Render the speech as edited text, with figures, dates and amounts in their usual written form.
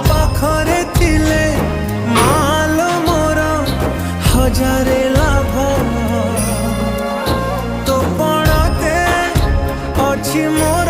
ପାଖରେ ଥିଲେ ମାଲ ମୋର ହଜାରେ ଲାଭ ତୋ ପଣତେ ଅଛି ମୋର